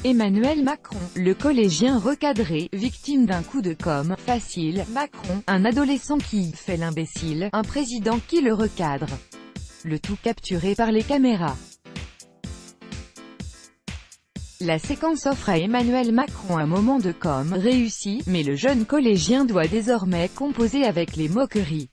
Emmanuel Macron, le collégien recadré, victime d'un coup de com' facile, Macron, un adolescent qui fait l'imbécile, un président qui le recadre. Le tout capturé par les caméras. La séquence offre à Emmanuel Macron un moment de com' réussi, mais le jeune collégien doit désormais composer avec les moqueries.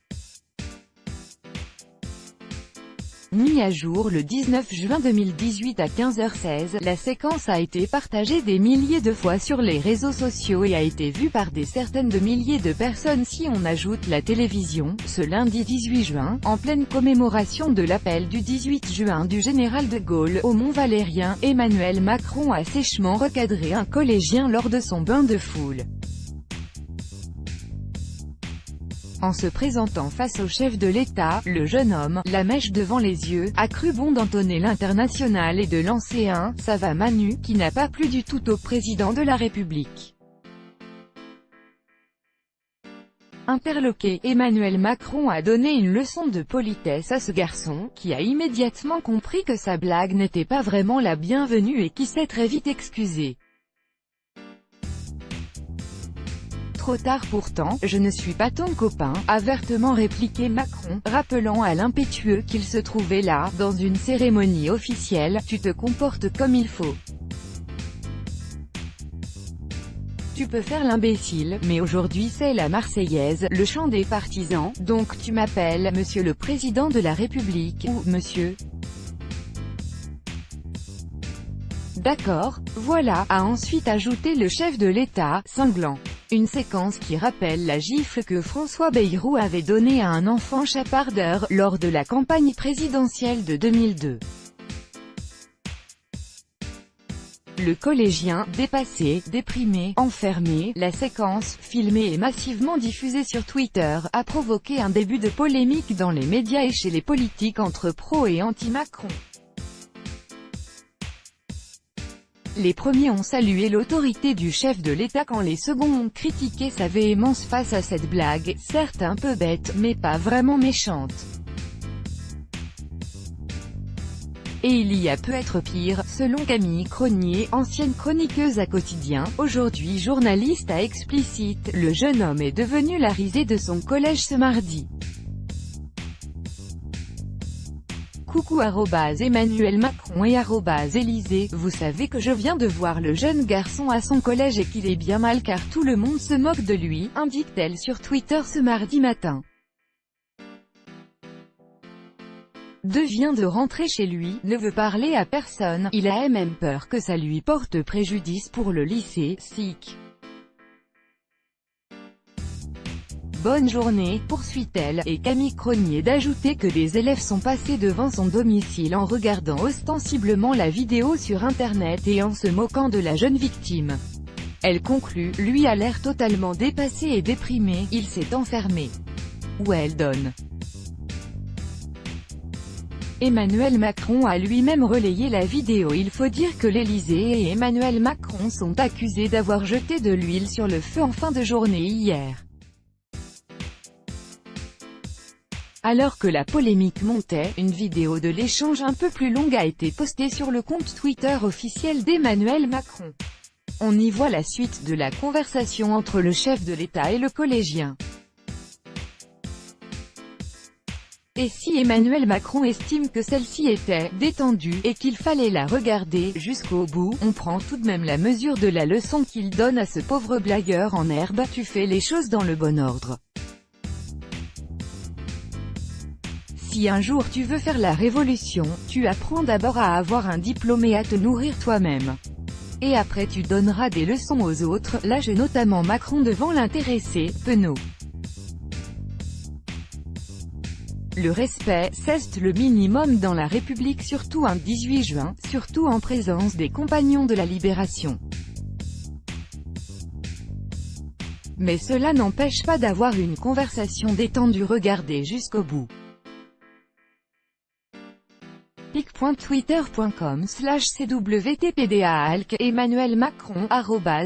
Mis à jour le 19 juin 2018 à 15h16, la séquence a été partagée des milliers de fois sur les réseaux sociaux et a été vue par des centaines de milliers de personnes si on ajoute la télévision. Ce lundi 18 juin, en pleine commémoration de l'appel du 18 juin du général de Gaulle au Mont-Valérien, Emmanuel Macron a sèchement recadré un collégien lors de son bain de foule. En se présentant face au chef de l'État, le jeune homme, la mèche devant les yeux, a cru bon d'entonner l'international et de lancer un « ça va Manu » qui n'a pas plu du tout au président de la République. Interloqué, Emmanuel Macron a donné une leçon de politesse à ce garçon, qui a immédiatement compris que sa blague n'était pas vraiment la bienvenue et qui s'est très vite excusé. Trop tard pourtant, je ne suis pas ton copain, a vertement répliqué Macron, rappelant à l'impétueux qu'il se trouvait là, dans une cérémonie officielle. Tu te comportes comme il faut. Tu peux faire l'imbécile, mais aujourd'hui c'est la Marseillaise, le chant des partisans, donc tu m'appelles Monsieur le Président de la République, ou Monsieur. D'accord, voilà, a ensuite ajouté le chef de l'État, cinglant. Une séquence qui rappelle la gifle que François Bayrou avait donnée à un enfant chapardeur, lors de la campagne présidentielle de 2002. Le collégien, dépassé, déprimé, enfermé, la séquence, filmée et massivement diffusée sur Twitter, a provoqué un début de polémique dans les médias et chez les politiques entre pro et anti-Macron. Les premiers ont salué l'autorité du chef de l'État quand les seconds ont critiqué sa véhémence face à cette blague, certes un peu bête, mais pas vraiment méchante. Et il y a peut être pire, selon Camille Cronier, ancienne chroniqueuse à Quotidien, aujourd'hui journaliste à Explicite, le jeune homme est devenu la risée de son collège ce mardi. Coucou @Emmanuel Macron et @Élysée, vous savez que je viens de voir le jeune garçon à son collège et qu'il est bien mal car tout le monde se moque de lui, indique-t-elle sur Twitter ce mardi matin. Vient de rentrer chez lui, ne veut parler à personne, il a même peur que ça lui porte préjudice pour le lycée, SIC. Bonne journée, poursuit-elle, et Camille Cronier d'ajouter que des élèves sont passés devant son domicile en regardant ostensiblement la vidéo sur internet et en se moquant de la jeune victime. Elle conclut, lui a l'air totalement dépassé et déprimé, il s'est enfermé. Où elle donne. Emmanuel Macron a lui-même relayé la vidéo. Il faut dire que l'Élysée et Emmanuel Macron sont accusés d'avoir jeté de l'huile sur le feu en fin de journée hier. Alors que la polémique montait, une vidéo de l'échange un peu plus longue a été postée sur le compte Twitter officiel d'Emmanuel Macron. On y voit la suite de la conversation entre le chef de l'État et le collégien. Et si Emmanuel Macron estime que celle-ci était « détendue » et qu'il fallait la regarder « jusqu'au bout », on prend tout de même la mesure de la leçon qu'il donne à ce pauvre blagueur en herbe. Tu fais les choses dans le bon ordre. Si un jour tu veux faire la révolution, tu apprends d'abord à avoir un diplôme et à te nourrir toi-même. Et après tu donneras des leçons aux autres, lâche notamment Macron devant l'intéressé, penaud. Le respect, c'est le minimum dans la République, surtout un 18 juin, surtout en présence des compagnons de la Libération. Mais cela n'empêche pas d'avoir une conversation détendue. Regardez jusqu'au bout. compte.twitter.com/cwtpdalc, Emmanuel Macron,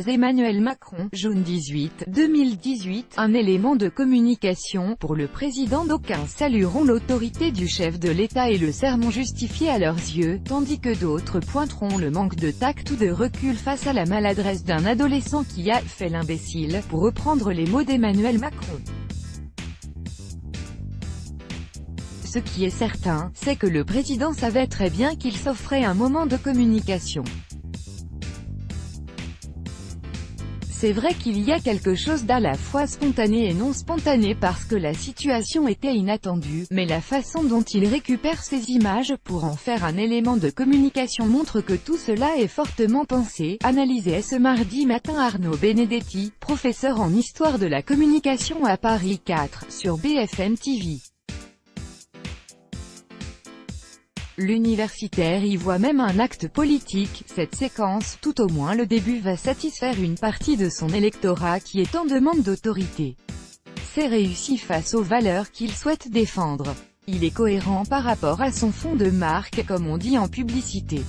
Emmanuel Macron, jaune 18, 2018, un élément de communication, pour le président d'aucuns salueront l'autorité du chef de l'État et le sermon justifié à leurs yeux, tandis que d'autres pointeront le manque de tact ou de recul face à la maladresse d'un adolescent qui a « fait l'imbécile », pour reprendre les mots d'Emmanuel Macron. Ce qui est certain, c'est que le président savait très bien qu'il s'offrait un moment de communication. C'est vrai qu'il y a quelque chose d'à la fois spontané et non spontané parce que la situation était inattendue, mais la façon dont il récupère ces images pour en faire un élément de communication montre que tout cela est fortement pensé, analysait ce mardi matin Arnaud Benedetti, professeur en histoire de la communication à Paris 4, sur BFM TV. L'universitaire y voit même un acte politique. Cette séquence, tout au moins le début, va satisfaire une partie de son électorat qui est en demande d'autorité. C'est réussi face aux valeurs qu'il souhaite défendre. Il est cohérent par rapport à son fond de marque, comme on dit en publicité.